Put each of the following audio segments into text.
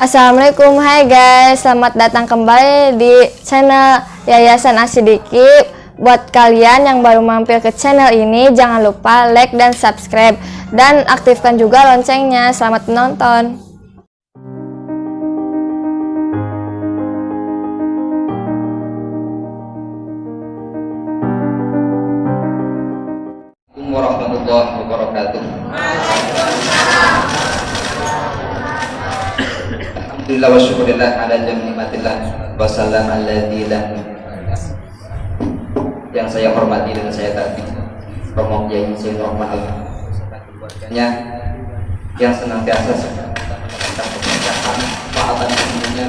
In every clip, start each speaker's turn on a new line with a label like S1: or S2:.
S1: Assalamualaikum, hai guys, selamat datang kembali di channel Yayasan Asidikib. Buat kalian yang baru mampir ke channel ini, jangan lupa like dan subscribe, dan aktifkan juga loncengnya. Selamat menonton.
S2: Assalamualaikum warahmatullahi wabarakatuh. Alhamdulillah wa syukurillah ala jami'atillah wa salam alladillah. Yang saya hormati dan saya taati Romo Kiai Zain Rahman keluarganya yang senantiasa tentang kebijakan taatan semuanya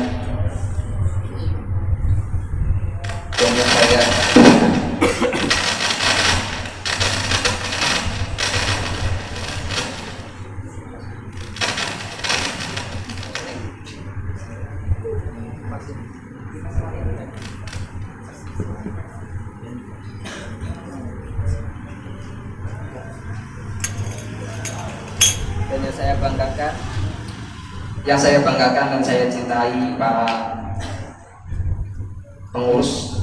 S2: yang saya banggakan dan saya cintai para pengurus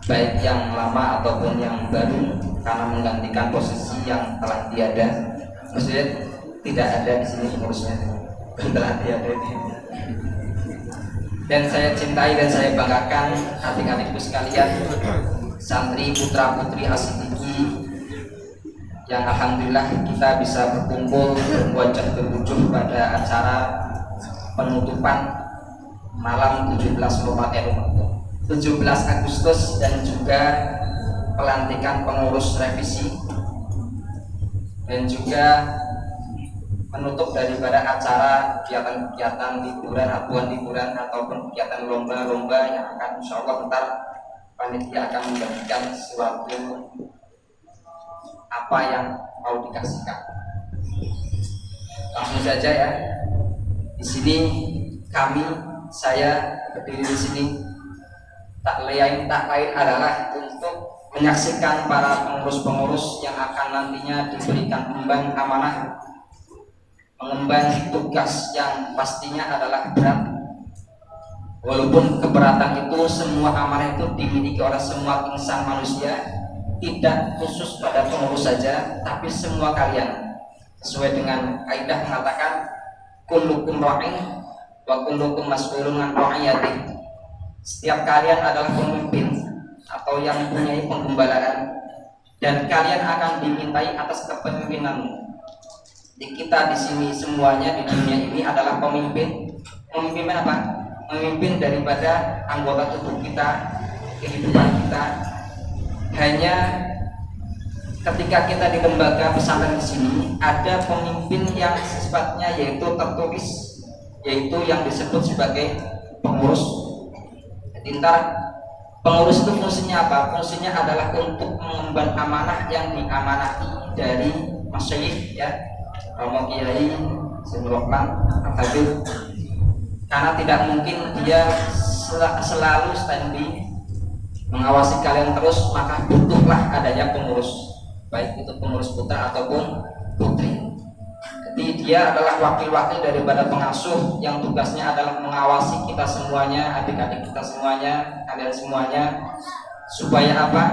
S2: baik yang lama ataupun yang baru, karena menggantikan posisi yang telah tiada. Maksudnya tidak ada di sini pengurusnya, telah tiada ini. Dan saya cintai dan saya banggakan adik-adikku sekalian, santri putra putri Asidiki, yang alhamdulillah kita bisa berkumpul berwajah berwujuh pada acara penutupan malam 17 Agustus dan juga pelantikan pengurus revisi dan juga penutup daripada acara kegiatan-kegiatan liburan, abuan liburan ataupun kegiatan lomba-lomba yang akan insya Allah bentar panitia akan membagikan suatu apa yang mau dikasihkan. Langsung saja ya. Di sini saya berdiri di sini tak lain adalah untuk menyaksikan para pengurus-pengurus yang akan nantinya diberikan emban amanah, mengemban tugas yang pastinya adalah berat. Walaupun keberatan itu, semua amanah itu dimiliki oleh semua insan manusia, tidak khusus pada pengurus saja, tapi semua kalian. Sesuai dengan kaidah mengatakan kullukum ra'in wa kullukum mas'ulun 'an ra'iyati. Setiap kalian adalah pemimpin atau yang mempunyai penggembalaan, dan kalian akan dimintai atas kepemimpinanmu. Di kita di sini semuanya di dunia ini adalah pemimpin. Memimpin apa? Memimpin daripada anggota tubuh kita, kehidupan kita. Hanya ketika kita di lembaga pesantren di sini ada pemimpin yang sifatnya yaitu tertulis, yaitu yang disebut sebagai pengurus. Ntar pengurus itu fungsinya apa? Fungsinya adalah untuk mengemban amanah yang diamanati dari masyayikh ya, Romo Kiai Zain Rahman Al-Habib. Karena tidak mungkin dia selalu standby mengawasi kalian terus, maka butuhlah adanya pengurus, baik itu pengurus putra ataupun putri. Jadi dia adalah wakil-wakil daripada pengasuh yang tugasnya adalah mengawasi kita semuanya, adik-adik kita semuanya, kalian semuanya, supaya apa?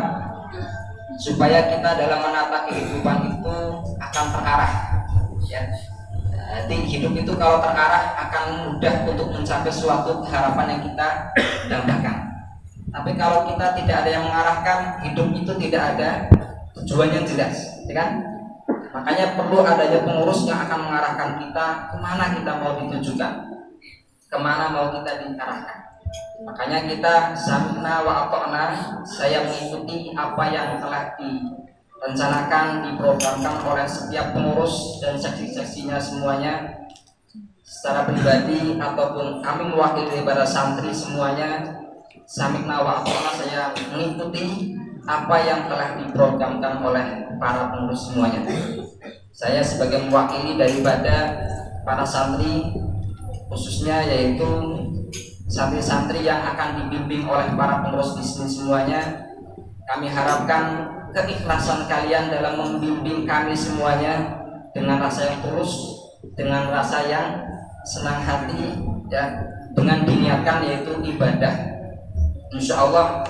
S2: Supaya kita dalam menata kehidupan itu akan terarah ya. Jadi hidup itu kalau terarah akan mudah untuk mencapai suatu harapan yang kita dambakan. Tapi kalau kita tidak ada yang mengarahkan, hidup itu tidak ada tujuan yang jelas, ya kan? Makanya perlu adanya pengurus yang akan mengarahkan kita kemana kita mau ditujukan, kemana mau kita diarahkan. Makanya kita sami'na wa ata'na, saya mengikuti apa yang telah direncanakan, diprogramkan oleh setiap pengurus dan seksi-seksinya semuanya. Secara pribadi ataupun kami mewakili daripada santri semuanya, sami'na wa ata'na, saya mengikuti apa yang telah diprogramkan oleh para pengurus semuanya. Saya sebagai mewakili daripada para santri, khususnya yaitu santri-santri yang akan dibimbing oleh para pengurus di sini semuanya. Kami harapkan keikhlasan kalian dalam membimbing kami semuanya dengan rasa yang tulus, dengan rasa yang senang hati ya dengan diniatkan yaitu ibadah. Insya Allah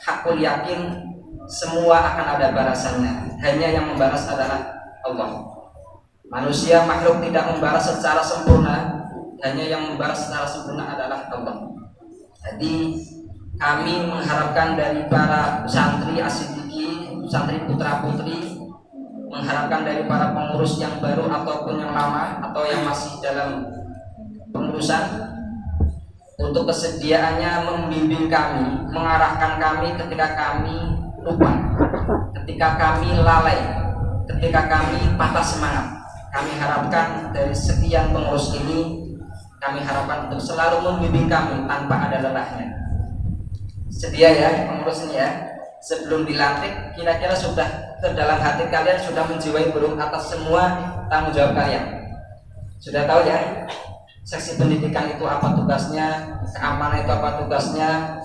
S2: hakul yakin semua akan ada balasannya. Hanya yang membalas adalah Allah. Manusia makhluk tidak membalas secara sempurna, hanya yang membalas secara sempurna adalah Allah. Jadi kami mengharapkan dari para santri Asidiki, santri putra putri, mengharapkan dari para pengurus yang baru ataupun yang lama atau yang masih dalam pengurusan, untuk kesediaannya membimbing kami, mengarahkan kami ketika kami lupa, ketika kami lalai, ketika kami patah semangat. Kami harapkan dari sekian pengurus ini, kami harapkan untuk selalu membimbing kami tanpa ada lelahnya. Sedia ya pengurus ini ya. Sebelum dilantik, kira-kira sudah terdalam hati kalian sudah menjiwai belum atas semua tanggung jawab kalian? Sudah tahu ya? Seksi pendidikan itu apa tugasnya, keamanan itu apa tugasnya,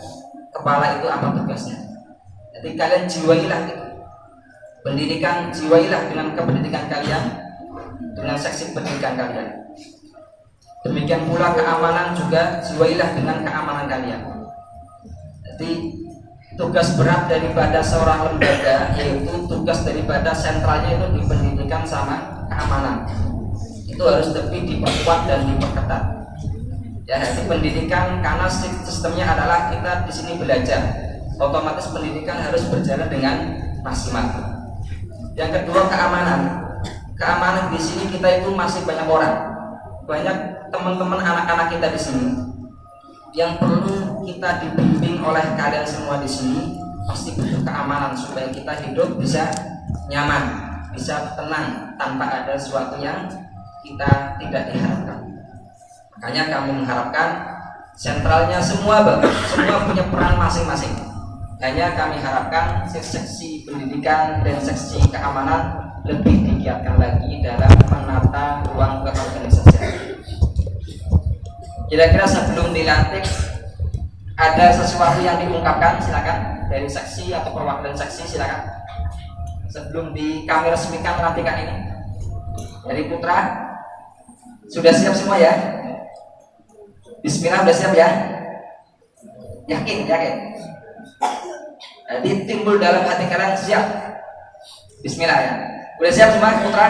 S2: kepala itu apa tugasnya. Jadi kalian jiwailah itu. Pendidikan jiwailah dengan kependidikan kalian, dengan seksi pendidikan kalian. Demikian pula keamanan juga jiwailah dengan keamanan kalian. Jadi tugas berat daripada seorang lembaga yaitu tugas daripada sentralnya itu di pendidikan sama keamanan. Itu harus lebih diperkuat dan diperketat. Ya, jadi pendidikan karena sistemnya adalah kita di sini belajar, otomatis pendidikan harus berjalan dengan maksimal. Yang kedua keamanan. Keamanan di sini kita itu masih banyak orang, banyak teman-teman anak-anak kita di sini yang perlu kita dibimbing oleh kalian semua di sini. Pasti butuh keamanan supaya kita hidup bisa nyaman, bisa tenang tanpa ada sesuatu yang kita tidak diharapkan. Makanya kami mengharapkan sentralnya semua punya peran masing-masing. Hanya kami harapkan seksi pendidikan dan seksi keamanan lebih digiatkan lagi dalam menata ruang keorganisasian. Kira-kira sebelum dilantik ada sesuatu yang diungkapkan, silakan dari seksi atau perwakilan seksi, silakan. Sebelum kami resmikan pelantikan ini dari Putra. Sudah siap semua ya? Bismillah, sudah siap ya? Yakin? Jadi timbul dalam hati kalian siap. Bismillah ya. Sudah siap semua Putra?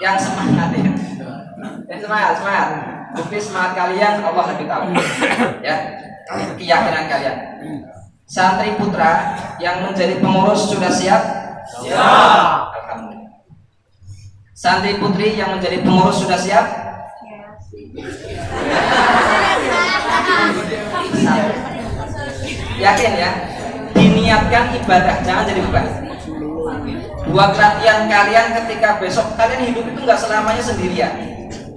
S2: Yang semangat ya. Yang semangat. Bukti semangat kalian Allah lebih tahu. Ya. Keyakinan kalian. Santri Putra yang menjadi pengurus sudah siap? Siap. Alhamdulillah. Santri putri yang menjadi pengurus sudah siap? Yakin ya? Diniatkan ibadah, jangan jadi beban. Buat latihan kalian ketika besok kalian hidup itu nggak selamanya sendirian.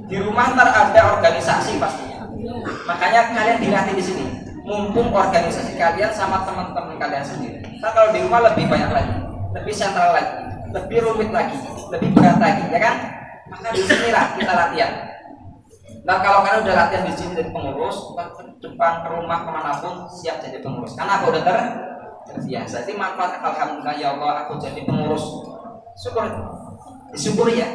S2: Di rumah ntar ada organisasi pastinya. Makanya kalian dilatih di sini. Mumpung organisasi kalian sama teman-teman kalian sendiri. Ntar kalau di rumah lebih banyak lagi, lebih sentral lagi, lebih rumit lagi, lebih berat lagi, ya kan? Maka di sinilah kita latihan. Nah kalau kalian udah latihan di sini dari pengurus, ke depan ke rumah kemanapun siap jadi pengurus. Karena aku udah terbiasa. Jadi manfaat alhamdulillah ya Allah aku jadi pengurus. Syukur, disyukuri ya.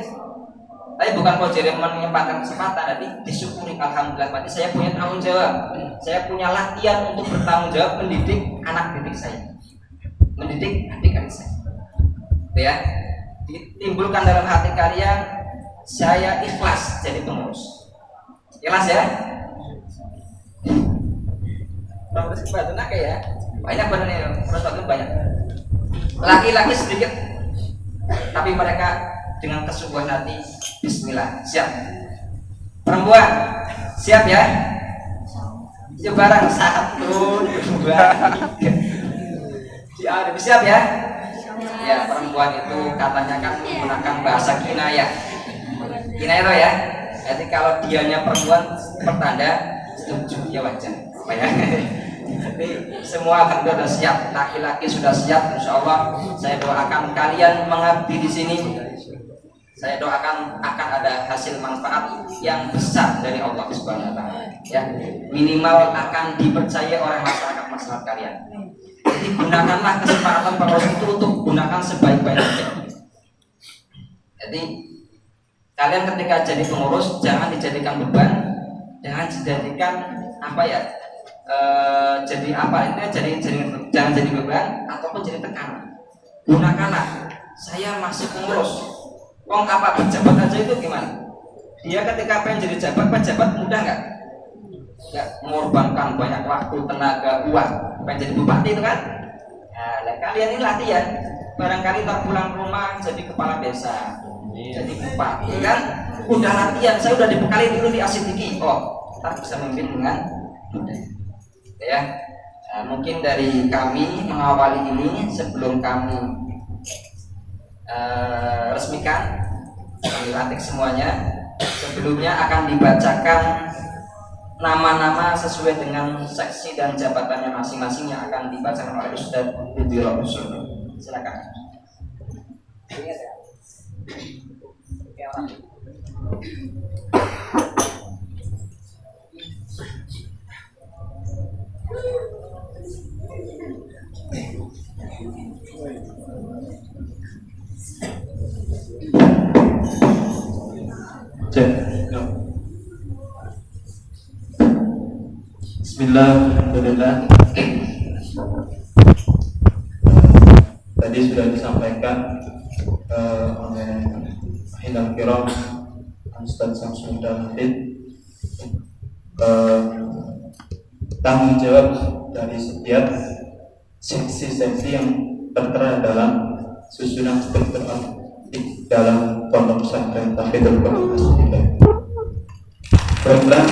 S2: Tapi bukan kau jadi menyempatkan kesempatan, tapi disyukuri alhamdulillah. Berarti saya punya tanggung jawab. Saya punya latihan untuk bertanggung jawab mendidik anak didik saya, mendidik adik-adik saya. Ya, ditimbulkan dalam hati kalian saya ikhlas jadi pengurus. Ikhlas ya? Pengurus badan ya? Banyak badannya, pengurus badan banyak. Laki-laki sedikit, tapi mereka dengan kesungguhan hati. Bismillah, siap. Perempuan, siap ya? Yuk barang 1, 2, 3. Siap ya? Ya, perempuan itu katanya kan menggunakan bahasa kinayah. Kinayah itu ya. Jadi kalau dianya perempuan pertanda setuju ya wajar. Ya. Jadi semua alhamdulillah sudah siap. Laki-laki sudah siap. Insyaallah saya doakan kalian mengabdi di sini. Saya doakan akan ada hasil manfaat yang besar dari Allah Subhanahu wa taala. Ya, minimal akan dipercaya oleh masyarakat kalian. Jadi gunakanlah kesempatan pengurus itu untuk gunakan sebaik-baiknya. Jadi Kalian ketika jadi pengurus jangan dijadikan beban, jangan dijadikan apa ya, jadi apa itu, jangan jadi beban ataupun jadi tekanan. Gunakanlah, saya masih pengurus, wong apa pejabat aja itu gimana? Dia ketika pengen jadi pejabat mudah nggak? Nggak, mengorbankan banyak waktu, tenaga, uang, pengen jadi bupati itu kan? Nah, kalian ini latihan, barangkali tak pulang rumah jadi kepala desa, jadi bupati kan? Udah latihan, saya udah dibekali dulu di Asidiki, tak bisa memimpin dengan mudah. Ya, nah, mungkin dari kami mengawali ini sebelum kami resmikan, kami lantik semuanya. Sebelumnya akan dibacakan nama-nama sesuai dengan seksi dan jabatannya masing-masing yang akan dibacakan oleh Ustadz Budiro. Silakan.
S3: Bismillahirrahmanirrahim. Tadi sudah disampaikan oleh Hilal Kiram Ustaz Samsul Hafid, tanggung jawab dari setiap seksi-seksi yang tertera dalam susunan struktur dalam pondok pesantren Tahfidzul Quran. Baiklah,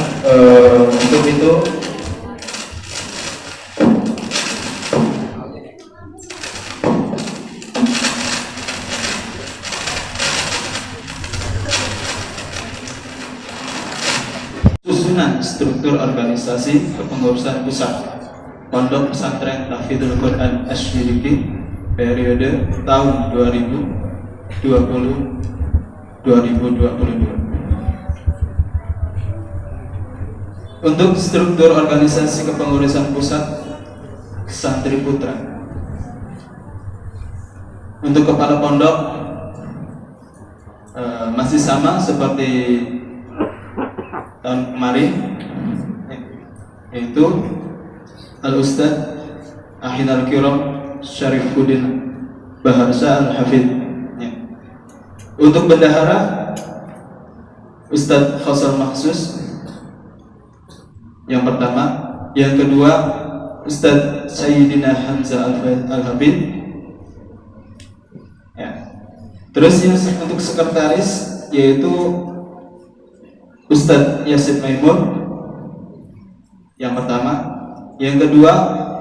S3: untuk itu susunan struktur organisasi kepengurusan pusat Pondok Pesantren Tahfidzul Quran Asy-Syiriki periode tahun 2020-2022. Untuk struktur organisasi kepengurusan pusat Santri Putra, untuk kepala pondok masih sama seperti tahun kemarin, yaitu Al-Ustadz Ahinal Kiram Syarifuddin Baharsa Al-Hafidh. Untuk bendahara Ustadz Khosal Maksus yang pertama, yang kedua Ustadz Sayyidina Hamzah Al-Habib. Terus yang untuk sekretaris yaitu Ustadz Yasid Maimun yang pertama, yang kedua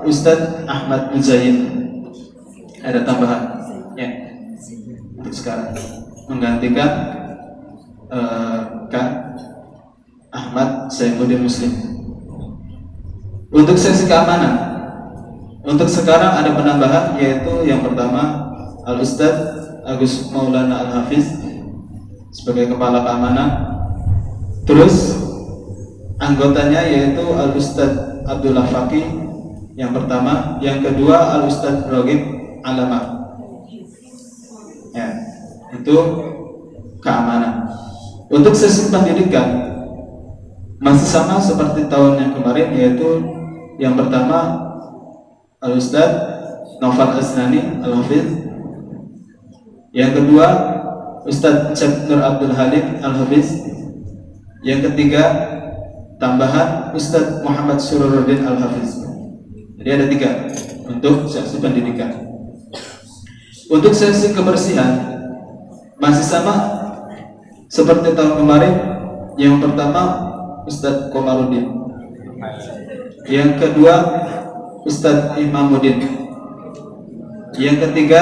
S3: Ustadz Ahmad Muzayin. Ada tambahan ya untuk sekarang menggantikan Kang Ahmad Saifuddin Muslim. Untuk sesi keamanan, untuk sekarang ada penambahan, yaitu yang pertama Al-Ustadz Agus Maulana Al-Hafiz sebagai kepala keamanan. Terus anggotanya yaitu Al-Ustadz Abdullah Faqih yang pertama, yang kedua Al-Ustadz Ragib Alama. Ya, itu keamanan. Untuk sesi pendidikan masih sama seperti tahun yang kemarin, yaitu yang pertama Al-Ustadz Naufal Asnani Al-Hafiz, yang kedua Ustadz Syekh Nur Abdul Halim Al-Hafiz, yang ketiga tambahan Ustadz Muhammad Sururuddin Al-Hafiz. Jadi ada 3 untuk sesi pendidikan. Untuk sesi kebersihan masih sama seperti tahun kemarin. Yang pertama Ustadz Komaruddin, yang kedua Ustadz Imamuddin, yang ketiga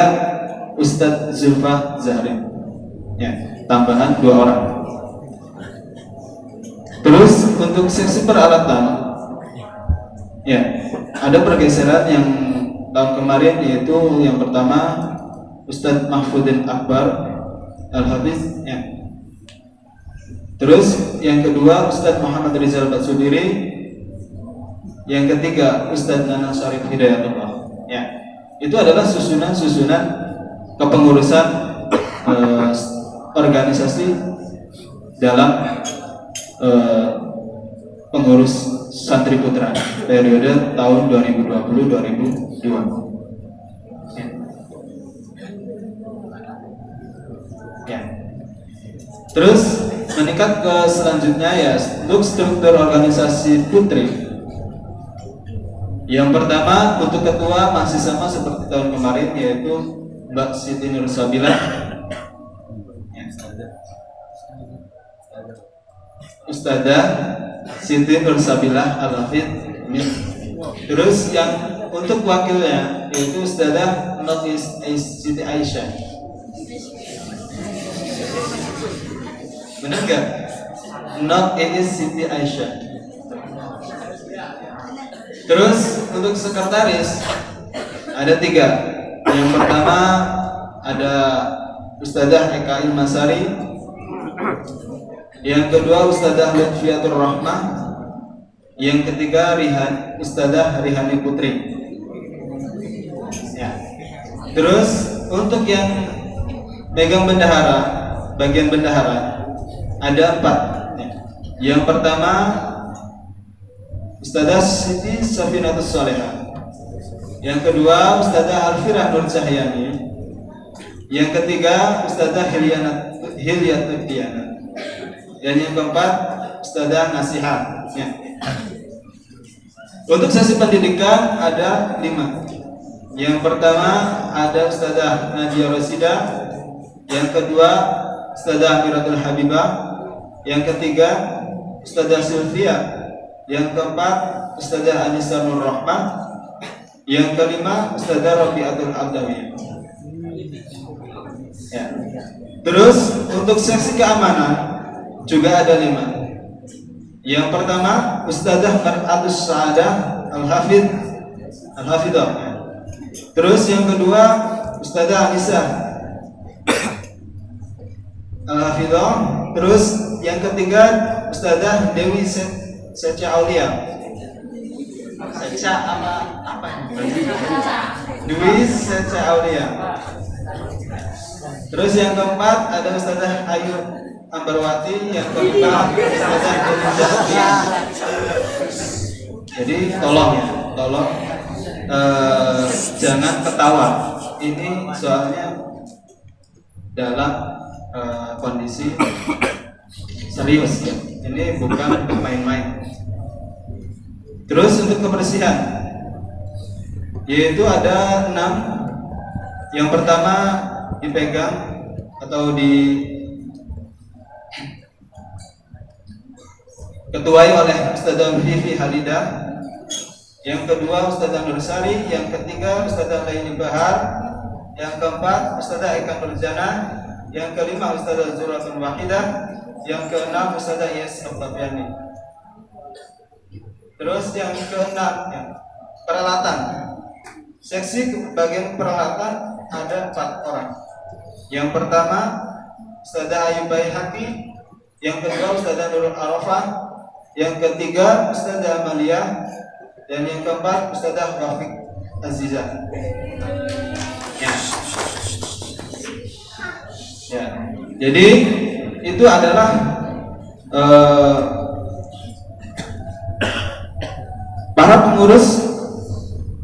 S3: Ustadz Zulfa Zahrin. Ya, tambahan 2 orang. Terus untuk sesi peralatan, ya ada pergeseran yang tahun kemarin, yaitu yang pertama Ustadz Mahfuddin Akbar Al-Hafiz, ya. Terus yang kedua Ustadz Muhammad Rizal Batsudiri, yang ketiga Ustadz Nana Syarif Hidayatullah. Ya, itu adalah susunan kepengurusan organisasi dalam pengurus santri putra periode tahun 2020-2002. Ya. Terus meningkat ke selanjutnya ya untuk struktur organisasi putri. Yang pertama untuk ketua masih sama seperti tahun kemarin, yaitu Mbak Siti Nursabilah, Ustadzah Siti Nursabilah Al-Hafidh. Terus yang untuk wakilnya yaitu Ustadzah Nafis Siti Aisyah. Benar nggak? Nafis Siti Aisyah. Terus untuk sekretaris ada 3. Yang pertama ada Ustadzah Eka Ilmasari. Yang kedua Ustadzah Lutfiatur Rahmah. Yang ketiga Ustadzah Rihani Putri. Ya. Terus untuk yang megang bendahara, bagian bendahara ada 4. Ya. Yang pertama Ustadzah Siti Safinatus Salihah. Yang kedua Ustadzah Alfirah Nur Cahyani. Yang ketiga Ustadzah Hilyatul Diana. Dan yang keempat Ustadzah Nasihat. Ya. Untuk sesi pendidikan ada 5. Yang pertama ada Ustadzah Nadia Rosida. Yang kedua Ustadzah Amiratul Habibah. Yang ketiga Ustadzah Sylvia. Yang keempat Ustadzah Anissa Nur Rahman. Yang kelima Ustadzah Rabiatul Abdawi. Ya. Terus untuk seksi keamanan juga ada 5. Yang pertama Ustadzah Mar'atus Sa'adah Al-Hafidhah. Terus yang kedua Ustadzah Anissa Al-Hafidhah. Terus yang ketiga Ustadzah Dewi Seca Aulia. Seca apa? Dewi Seca Aulia. Terus yang keempat ada Ustadzah Ayu Ambarwati. Yang kelima Ustadzah Dewi. Jadi tolong jangan ketawa. Ini soalnya dalam kondisi serius ya. Ini bukan main-main. Terus untuk kebersihan yaitu ada 6. Yang pertama dipegang atau ketuai oleh Ustadzah Vivi Halidah. Yang kedua Ustadzah Nursari. Yang ketiga Ustadzah Laini Bahar. Yang keempat Ustadzah Eka Nurjana. Yang kelima Ustadzah Zuratun Wahidah. Yang keenam Ustadzah Yes Abtafiani. Terus yang keenam ya, peralatan. Seksi bagian peralatan ada 4 orang. Yang pertama Ustadzah Ayu Baihaqi. Yang kedua Ustadzah Nurul Arafah. Yang ketiga Ustadzah Amalia. Dan yang keempat Ustadzah Rafiq Azizah. Ya. Jadi itu adalah para pengurus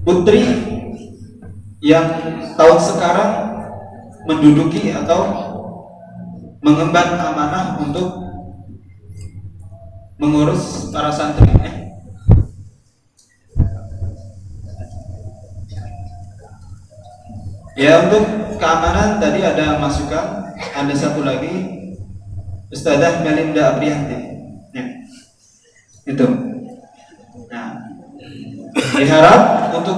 S3: putri yang tahun sekarang menduduki atau mengemban amanah untuk mengurus para santri. Ya, untuk keamanan tadi ada masukan. Ada satu lagi Ustadzah Melinda Aprianti. Ya. Itu. Nah, diharap untuk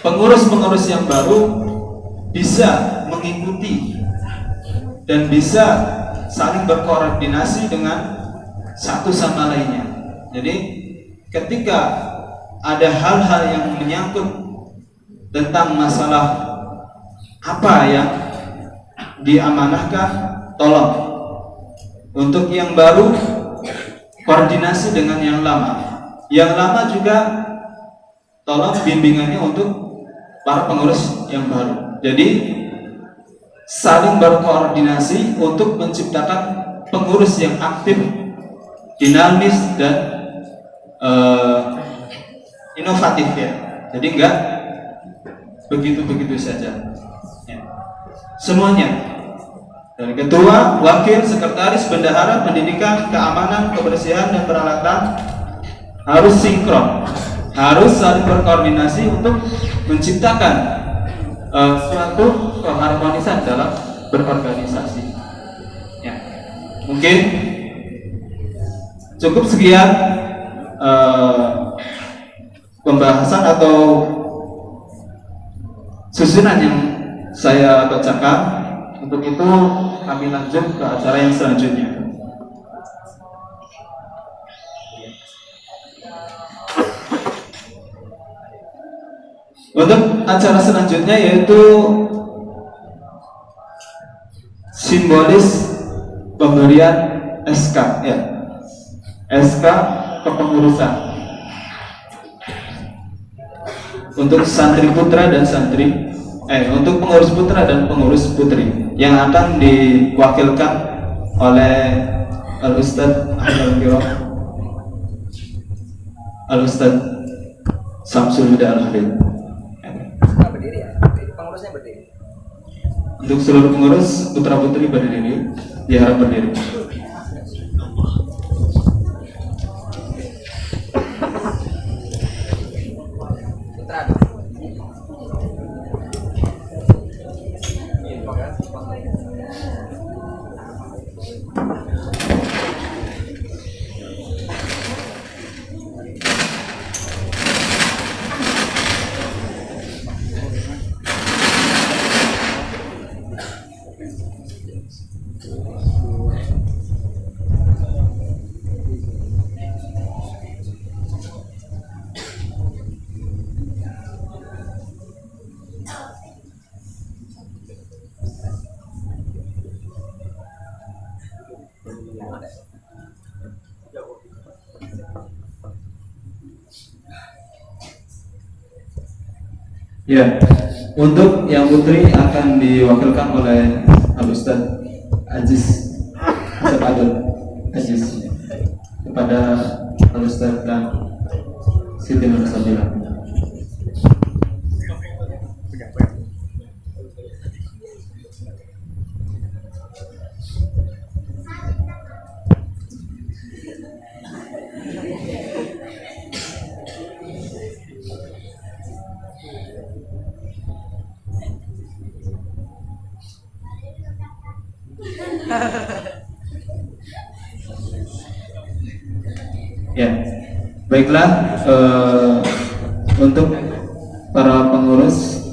S3: pengurus-pengurus yang baru bisa mengikuti dan bisa saling berkoordinasi dengan satu sama lainnya. Jadi ketika ada hal-hal yang menyangkut tentang masalah apa yang diamanahkan, tolong untuk yang baru koordinasi dengan yang lama. Yang lama juga tolong bimbingannya untuk para pengurus yang baru. Jadi saling berkoordinasi untuk menciptakan pengurus yang aktif, dinamis dan inovatif ya. Jadi enggak begitu-begitu saja. Ya. Semuanya dari ketua, wakil, sekretaris, bendahara, pendidikan, keamanan, kebersihan dan peralatan harus sinkron, harus saling berkoordinasi untuk menciptakan suatu keharmonisan dalam berorganisasi. Ya. Mungkin cukup sekian pembahasan atau susunan yang saya bacakan. Untuk itu kami lanjut ke acara yang selanjutnya. Untuk acara selanjutnya yaitu simbolis pemberian SK ya. SK kepengurusan untuk santri putra dan untuk pengurus putra dan pengurus putri yang akan diwakilkan oleh Al-Ustadz Al-Ustadz Samsul Huda Al-Hafidh.
S2: Berdiri ya, pengurusnya berdiri.
S3: Untuk seluruh pengurus putra putri berdiri, diharap berdiri. Ya, untuk yang putri akan diwakilkan oleh Al-Ustadz Aziz kepada Al-Ustadz dan Siti Nur Sabila. Ya, baiklah, untuk para pengurus,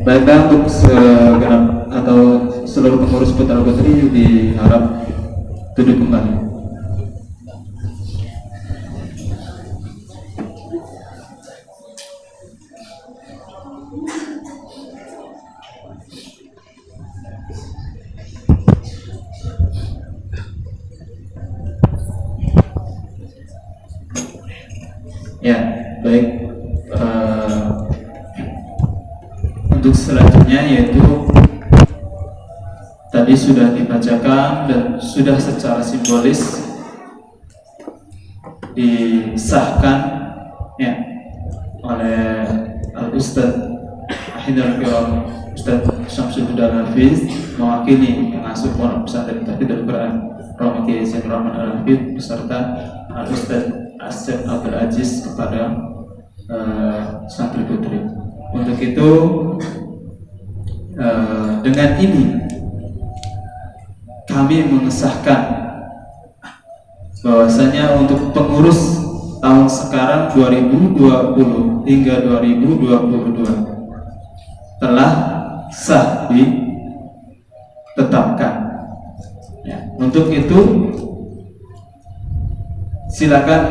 S3: baiklah untuk segenap atau seluruh pengurus putra putri diharap duduk kembali. Ya, baik. Untuk selanjutnya yaitu tadi sudah dibacakan dan sudah secara simbolis disahkan ya oleh Al-Ustadz Ustadz Syamsul Huda Al-Hafidh mewakili pengasuh pondok pesantren Tahfidzul Quran Romo Kiai Zainur Rahman Al-Hafidh beserta Al-Ustadz Asep Abdul Aziz kepada santri putri. Untuk itu dengan ini kami mengesahkan bahwasanya untuk pengurus tahun sekarang 2020 hingga 2022 telah sah ditetapkan. Ya, untuk itu silakan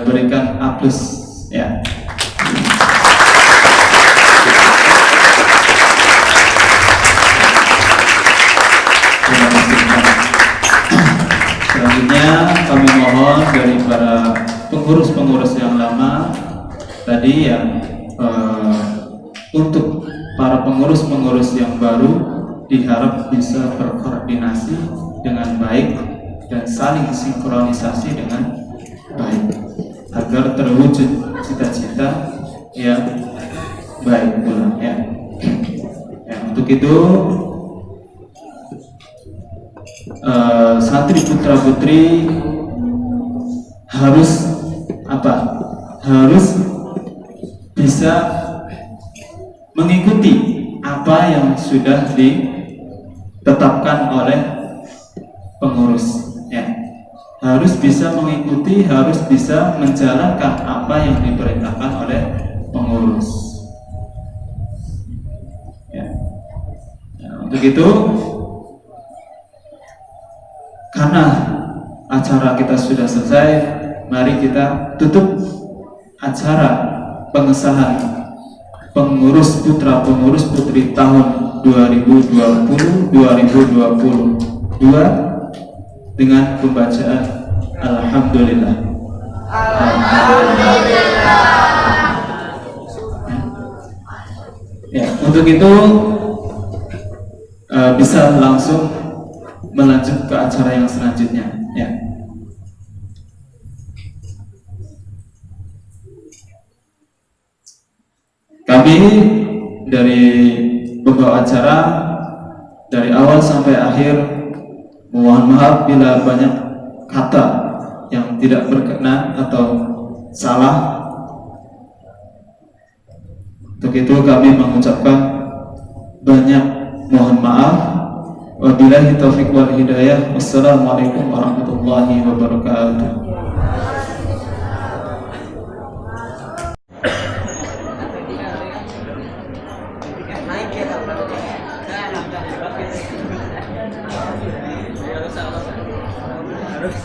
S3: berikan aplaus ya. Selanjutnya kami mohon dari para pengurus-pengurus yang lama tadi yang untuk para pengurus-pengurus yang baru diharap bisa berkoordinasi dengan baik dan saling sinkronisasi dengan baik agar terwujud cita-cita yang baik pula ya. Untuk itu santri putra putri harus apa? Harus bisa mengikuti apa yang sudah ditetapkan oleh pengurus ya. Harus bisa mengikuti, harus bisa menjalankan apa yang diperintahkan oleh pengurus ya. Untuk itu, karena acara kita sudah selesai, mari kita tutup acara pengesahan pengurus putra pengurus putri tahun 2020-2022 dengan pembacaan Alhamdulillah. Ya, untuk itu bisa langsung melanjut ke acara yang selanjutnya ya. Kami dari pembawa acara dari awal sampai akhir mohon maaf bila banyak kata yang tidak berkenan atau salah. Untuk itu kami mengucapkan banyak mohon maaf. Wabillahi taufiq wal hidayah. Wassalamualaikum warahmatullahi wabarakatuh.
S4: Harus